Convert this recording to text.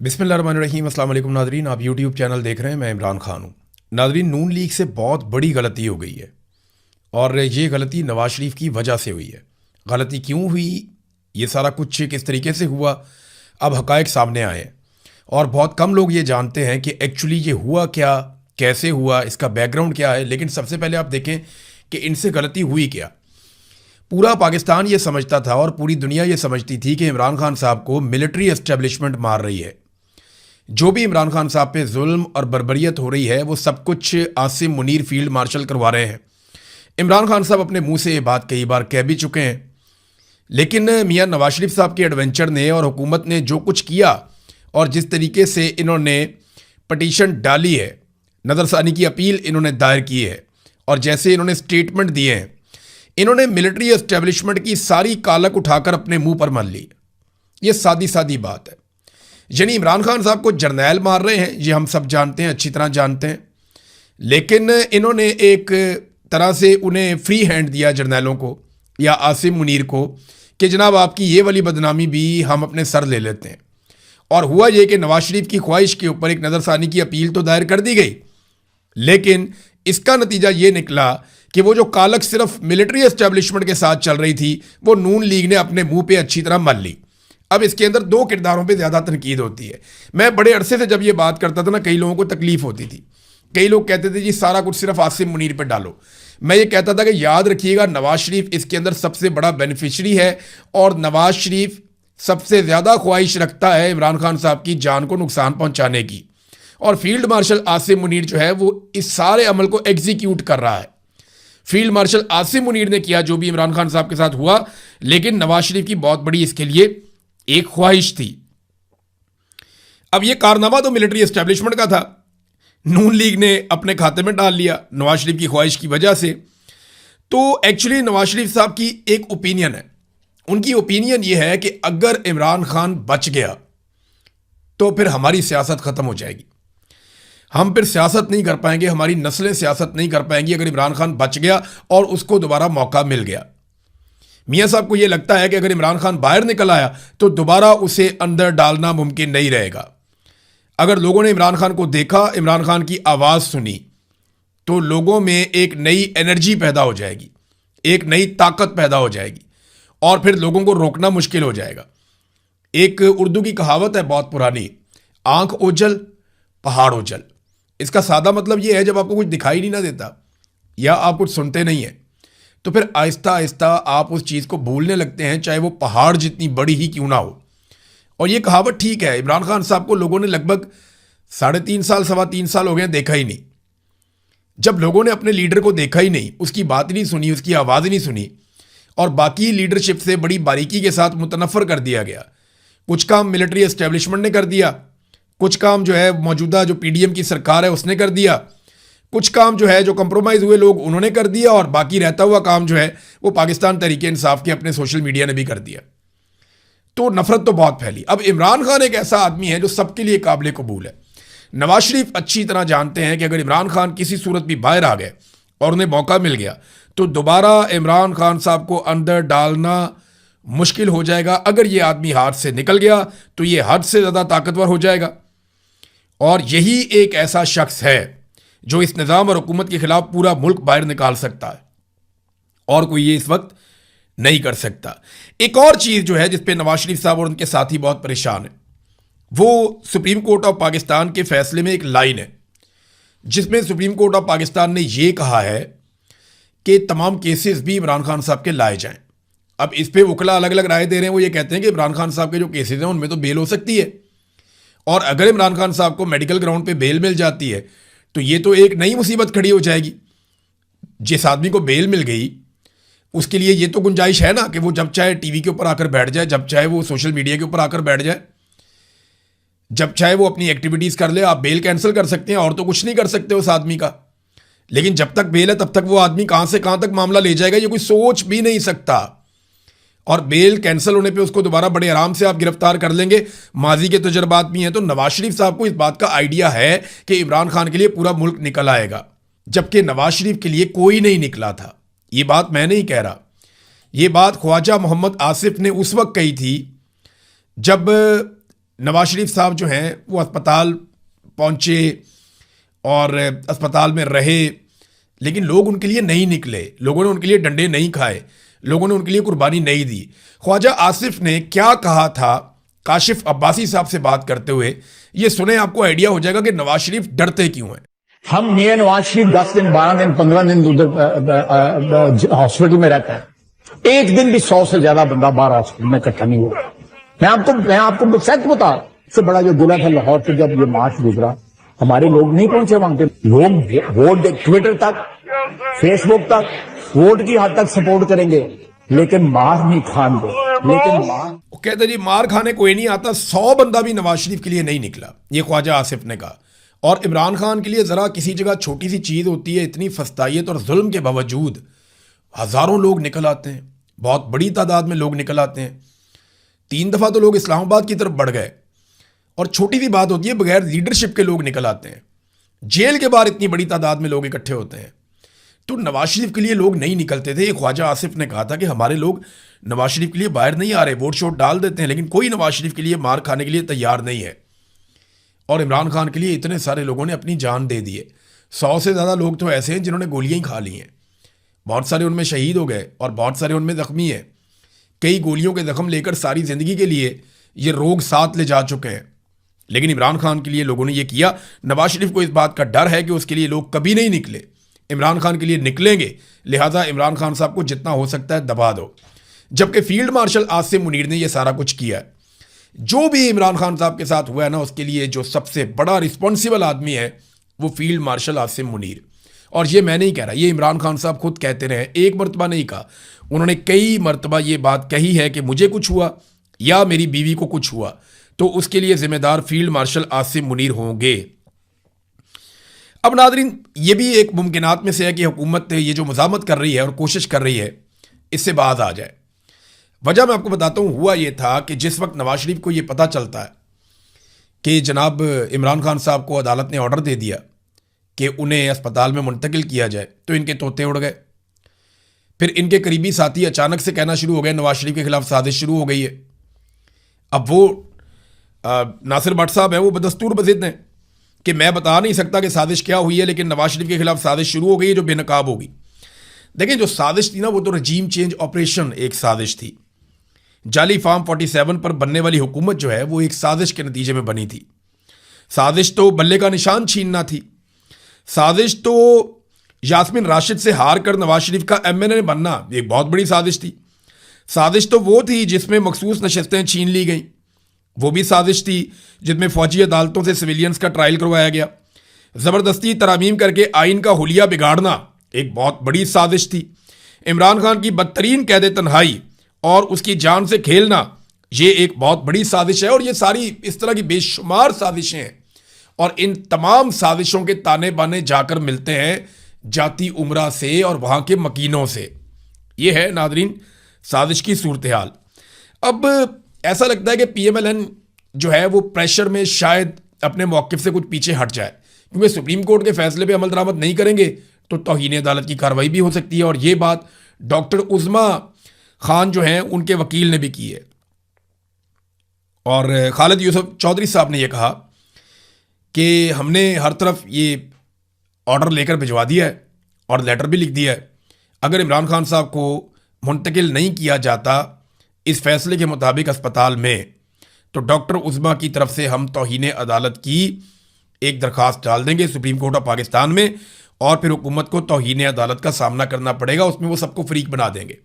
बिस्मिल्लाहिर्रहमानिर्रहीम। अस्सलाम वालेकुम नादरीन, आप यूट्यूब चैनल देख रहे हैं। मैं इमरान खान हूँ। नादरीन, नून लीग से बहुत बड़ी गलती हो गई है और ये गलती नवाज शरीफ की वजह से हुई है। गलती क्यों हुई, ये सारा कुछ किस तरीके से हुआ, अब हकायक सामने आए हैं और बहुत कम लोग ये जानते हैं कि एक्चुअली ये हुआ क्या, कैसे हुआ, इसका बैकग्राउंड क्या है। लेकिन सबसे पहले आप देखें कि इनसे गलती हुई क्या। पूरा पाकिस्तान ये समझता था और पूरी दुनिया ये समझती थी कि इमरान खान साहब को मिलिट्री एस्टेब्लिशमेंट मार रही है। जो भी इमरान खान साहब पे जुल्म और बर्बरियत हो रही है वो सब कुछ आसिम मुनीर फील्ड मार्शल करवा रहे हैं। इमरान खान साहब अपने मुंह से ये बात कई बार कह भी चुके हैं, लेकिन मियां नवाज शरीफ साहब के एडवेंचर ने और हुकूमत ने जो कुछ किया और जिस तरीके से इन्होंने पटिशन डाली है, नज़रसानी की अपील इन्होंने दायर की है और जैसे इन्होंने स्टेटमेंट दिए हैं, इन्होंने मिलिट्री एस्टेब्लिशमेंट की सारी कालक उठाकर अपने मुंह पर मान ली। ये सादी सादी बात है। यानी इमरान खान साहब को जर्नैल मार रहे हैं, ये हम सब जानते हैं, अच्छी तरह जानते हैं, लेकिन इन्होंने एक तरह से उन्हें फ्री हैंड दिया जर्नैलों को या आसिम मुनीर को कि जनाब आपकी ये वाली बदनामी भी हम अपने सर ले लेते हैं। और हुआ ये कि नवाज शरीफ की ख्वाहिश के ऊपर एक नज़रसानी की अपील तो दायर कर दी गई, लेकिन इसका नतीजा ये निकला कि वो जो कालक सिर्फ मिलिट्री एस्टेब्लिशमेंट के साथ चल रही थी वो नून लीग ने अपने मुंह पे अच्छी तरह मान ली। अब इसके अंदर दो किरदारों पे ज़्यादा तनकीद होती है। मैं बड़े अरसे से जब ये बात करता था ना, कई लोगों को तकलीफ होती थी। कई लोग कहते थे जी सारा कुछ सिर्फ आसिम मुनीर पे डालो। मैं ये कहता था कि याद रखिएगा नवाज शरीफ इसके अंदर सबसे बड़ा बेनिफिशरी है और नवाज शरीफ सबसे ज़्यादा ख्वाहिश रखता है इमरान खान साहब की जान को नुकसान पहुँचाने की। और फील्ड मार्शल आसिम मुनीर जो है वो इस सारे अमल को एग्जीक्यूट कर रहा है। फील्ड मार्शल आसिम मुनीर ने किया जो भी इमरान खान साहब के साथ हुआ, लेकिन नवाज शरीफ की बहुत बड़ी इसके लिए एक ख्वाहिश थी। अब यह कारनामा तो मिलिट्री एस्टेब्लिशमेंट का था, नून लीग ने अपने खाते में डाल लिया नवाज शरीफ की ख्वाहिश की वजह से। तो एक्चुअली नवाज शरीफ साहब की एक ओपिनियन है, उनकी ओपिनियन यह है कि अगर इमरान खान बच गया तो फिर हमारी सियासत खत्म हो जाएगी, हम फिर सियासत नहीं कर पाएंगे, हमारी नस्लें सियासत नहीं कर पाएंगी अगर इमरान खान बच गया और उसको दोबारा मौका मिल गया। मियां साहब को यह लगता है कि अगर इमरान खान बाहर निकल आया तो दोबारा उसे अंदर डालना मुमकिन नहीं रहेगा। अगर लोगों ने इमरान खान को देखा, इमरान खान की आवाज़ सुनी, तो लोगों में एक नई एनर्जी पैदा हो जाएगी, एक नई ताकत पैदा हो जाएगी और फिर लोगों को रोकना मुश्किल हो जाएगा। एक उर्दू की कहावत है बहुत पुरानी, आंख ओझल पहाड़ ओझल। इसका सादा मतलब यह है जब आपको कुछ दिखाई नहीं ना देता या आप कुछ सुनते नहीं हैं तो फिर आहिस्ता आहिस्ता आप उस चीज़ को भूलने लगते हैं, चाहे वो पहाड़ जितनी बड़ी ही क्यों ना हो। और ये कहावत ठीक है। इमरान खान साहब को लोगों ने लगभग 3.5 साल 3.25 साल हो गए देखा ही नहीं। जब लोगों ने अपने लीडर को देखा ही नहीं, उसकी बात ही नहीं सुनी, उसकी आवाज़ ही नहीं सुनी और बाकी लीडरशिप से बड़ी बारीकी के साथ मुतनफ़र कर दिया गया। कुछ काम मिलिट्री एस्टेब्लिशमेंट ने कर दिया, कुछ काम जो है मौजूदा जो PDM की सरकार है उसने कर दिया, कुछ काम जो है जो कंप्रोमाइज़ हुए लोग उन्होंने कर दिया और बाकी रहता हुआ काम जो है वो पाकिस्तान तहरीक इंसाफ के अपने सोशल मीडिया ने भी कर दिया। तो नफरत तो बहुत फैली। अब इमरान खान एक ऐसा आदमी है जो सबके लिए काबिल कबूल है। नवाज शरीफ अच्छी तरह जानते हैं कि अगर इमरान खान किसी सूरत भी बाहर आ गए और उन्हें मौका मिल गया तो दोबारा इमरान खान साहब को अंदर डालना मुश्किल हो जाएगा। अगर ये आदमी हाथ से निकल गया तो ये हद से ज़्यादा ताकतवर हो जाएगा और यही एक ऐसा शख्स है जो इस निज़ाम और हुकूमत के खिलाफ पूरा मुल्क बाहर निकाल सकता है और कोई ये इस वक्त नहीं कर सकता। एक और चीज़ जो है जिस पे नवाज शरीफ साहब और उनके साथी बहुत परेशान हैं, वो सुप्रीम कोर्ट ऑफ पाकिस्तान के फैसले में एक लाइन है जिसमें सुप्रीम कोर्ट ऑफ पाकिस्तान ने यह कहा है कि तमाम केसेस भी इमरान खान साहब के लाए जाएं। अब इस पे वकला अलग अलग राय दे रहे हैं। वो ये कहते हैं कि इमरान खान साहब के जो केसेस हैं उनमें तो बेल हो सकती है और अगर इमरान खान साहब को मेडिकल ग्राउंड पे बेल मिल जाती है तो ये तो एक नई मुसीबत खड़ी हो जाएगी। जिस आदमी को बेल मिल गई उसके लिए ये तो गुंजाइश है ना कि वो जब चाहे टीवी के ऊपर आकर बैठ जाए, जब चाहे वो सोशल मीडिया के ऊपर आकर बैठ जाए, जब चाहे वो अपनी एक्टिविटीज़ कर ले। आप बेल कैंसिल कर सकते हैं और तो कुछ नहीं कर सकते उस आदमी का, लेकिन जब तक बेल है तब तक वो आदमी कहाँ से कहाँ तक मामला ले जाएगा ये कोई सोच भी नहीं सकता। और बेल कैंसिल होने पे उसको दोबारा बड़े आराम से आप गिरफ्तार कर लेंगे। माजी के तजर्बात भी हैं। तो नवाज शरीफ साहब को इस बात का आइडिया है कि इमरान खान के लिए पूरा मुल्क निकल आएगा, जबकि नवाज शरीफ के लिए कोई नहीं निकला था। ये बात मैं नहीं कह रहा, ये बात ख्वाजा मोहम्मद आसिफ ने उस वक्त कही थी जब नवाज शरीफ साहब जो हैं वो अस्पताल पहुंचे और अस्पताल में रहे, लेकिन लोग उनके लिए नहीं निकले, लोगों ने उनके लिए डंडे नहीं खाए, लोगों ने उनके लिए कुर्बानी नहीं दी। ख्वाजा आसिफ ने क्या कहा था काशिफ अब्बासी साहब से बात करते हुए, ये सुने, आपको आइडिया हो जाएगा कि नवाज शरीफ डरते क्यों हैं। हम मियां नवाज शरीफ 10 दिन 12 दिन 15 दिन उधर हॉस्पिटल में रहता है, एक दिन भी 100 से ज्यादा बंदा बाहर हॉस्पिटल में इकट्ठा नहीं हुआ। मैं आपको सच बता, सबसे बड़ा जो गुना था लाहौर से जब ये मार्च गुजरा, हमारे लोग नहीं पहुंचे वहां पे। लोग वोट ट्विटर तक, फेसबुक तक, वोट की हद तक सपोर्ट करेंगे, लेकिन मार नहीं खाएंगे। लेकिन मार कहते जी मार खाने कोई नहीं आता, 100 बंदा भी नवाज शरीफ के लिए नहीं निकला, ये ख्वाजा आसिफ ने कहा। और इमरान खान के लिए ज़रा किसी जगह छोटी सी चीज़ होती है, इतनी फस्तायत और जुल्म के बावजूद हज़ारों लोग निकल आते हैं, बहुत बड़ी तादाद में लोग निकल आते हैं। 3 दफ़ा तो लोग इस्लामाबाद की तरफ बढ़ गए, और छोटी सी बात होती है बगैर लीडरशिप के लोग निकल आते हैं। जेल के बाहर इतनी बड़ी तादाद में लोग इकट्ठे होते हैं, तो नवाज शरीफ के लिए लोग नहीं निकलते थे। ख्वाजा आसिफ ने कहा था कि हमारे लोग नवाज शरीफ के लिए बाहर नहीं आ रहे, वोट शोट डाल देते हैं, लेकिन कोई नवाज शरीफ के लिए मार खाने के लिए तैयार नहीं है। और इमरान खान के लिए इतने सारे लोगों ने अपनी जान दे दी है। 100 से ज़्यादा लोग तो ऐसे हैं जिन्होंने गोलियां ही खा ली हैं, बहुत सारे उनमें शहीद हो गए और बहुत सारे उनमें ज़ख्मी हैं। कई गोलियों के जख्म लेकर सारी ज़िंदगी के लिए ये रोग साथ ले जा चुके हैं। लेकिन इमरान खान के लिए लोगों ने ये किया। नवाज शरीफ को इस बात का डर है कि उसके लिए लोग कभी नहीं निकले, इमरान खान के लिए निकलेंगे, लिहाजा इमरान खान साहब को जितना हो सकता है दबा दो। जबकि फील्ड मार्शल आसिम मुनीर ने यह सारा कुछ किया है। जो भी इमरान खान साहब के साथ हुआ है ना, उसके लिए जो सबसे बड़ा रिस्पॉन्सिबल आदमी है वो फील्ड मार्शल आसिम मुनीर। और ये मैं नहीं कह रहा, ये इमरान खान साहब खुद कहते रहे, एक मरतबा नहीं कहा, उन्होंने कई मरतबा ये बात कही है कि मुझे कुछ हुआ या मेरी बीवी को कुछ हुआ तो उसके लिए जिम्मेदार फील्ड मार्शल आसिम मुनीर होंगे। अब नादरीन, ये भी एक मुमकिनात में से है कि हुकूमत ये जो मज़ामत कर रही है और कोशिश कर रही है इससे बाज आ जाए। वजह मैं आपको बताता हूँ, हुआ ये था कि जिस वक्त नवाज शरीफ को ये पता चलता है कि जनाब इमरान खान साहब को अदालत ने ऑर्डर दे दिया कि उन्हें अस्पताल में मुंतकिल किया जाए, तो इनके तोते उड़ गए। फिर इनके करीबी साथी अचानक से कहना शुरू हो गए नवाज शरीफ के खिलाफ साजिश शुरू हो गई है। अब वो नासिर भट्ट साहब हैं, वो बदस्तूर बज़िद हैं कि मैं बता नहीं सकता कि साजिश क्या हुई है, लेकिन नवाज शरीफ के खिलाफ साजिश शुरू हो गई है जो बेनकाब होगी। देखिए, जो साजिश थी ना, वो तो रजीम चेंज ऑपरेशन एक साजिश थी। जाली फार्म 47 पर बनने वाली हुकूमत जो है वो एक साजिश के नतीजे में बनी थी। साजिश तो बल्ले का निशान छीनना थी। साजिश तो यास्मीन राशिद से हार कर नवाज शरीफ का MNA बनना एक बहुत बड़ी साजिश थी। साजिश तो वो थी जिसमें मखसूस नशस्तें छीन ली गई, वो भी साजिश थी। जिसमें फौजी अदालतों से सिविलियंस का ट्रायल करवाया गया। ज़बरदस्ती तरामीम करके आइन का हुलिया बिगाड़ना एक बहुत बड़ी साजिश थी। इमरान खान की बदतरीन कैद तन्हाई और उसकी जान से खेलना, ये एक बहुत बड़ी साजिश है। और ये सारी इस तरह की बेशुमार साजिशें हैं, और इन तमाम साजिशों के ताने बाने जाकर मिलते हैं जाती उमरा से और वहाँ के मकीनों से। ये है नादरीन साजिश की सूरत हाल। अब ऐसा लगता है कि PMLN जो है वो प्रेशर में शायद अपने मौक़िफ़ से कुछ पीछे हट जाए, क्योंकि सुप्रीम कोर्ट के फैसले पे अमल दरामद नहीं करेंगे तो तौहीन अदालत की कार्रवाई भी हो सकती है। और ये बात डॉक्टर उज़मा खान जो हैं उनके वकील ने भी की है। और खालिद यूसुफ चौधरी साहब ने यह कहा कि हमने हर तरफ ये ऑर्डर लेकर भिजवा दिया है और लेटर भी लिख दिया है। अगर इमरान खान साहब को मुंतकिल नहीं किया जाता इस फैसले के मुताबिक अस्पताल में, तो डॉक्टर उज़मा की तरफ से हम तौहीन अदालत की एक दरख्वास्त डाल देंगे सुप्रीम कोर्ट ऑफ पाकिस्तान में, और फिर हुकूमत को तौहीन अदालत का सामना करना पड़ेगा, उसमें वो सबको फरीक बना देंगे।